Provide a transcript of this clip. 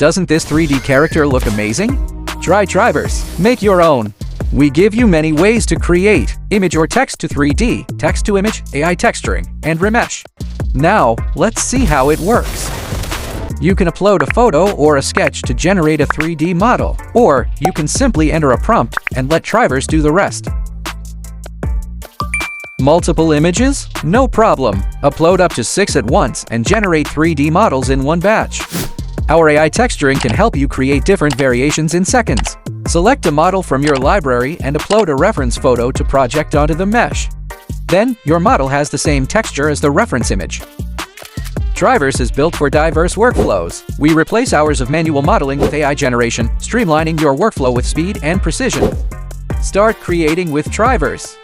Doesn't this 3D character look amazing? Try Triverse. Make your own. We give you many ways to create image or text to 3D, text to image, AI texturing, and remesh. Now, let's see how it works. You can upload a photo or a sketch to generate a 3D model, or you can simply enter a prompt and let Triverse do the rest. Multiple images? No problem. Upload up to 6 at once and generate 3D models in one batch. Our AI texturing can help you create different variations in seconds. Select a model from your library and upload a reference photo to project onto the mesh. Then, your model has the same texture as the reference image. Triverse is built for diverse workflows. We replace hours of manual modeling with AI generation, streamlining your workflow with speed and precision. Start creating with Triverse.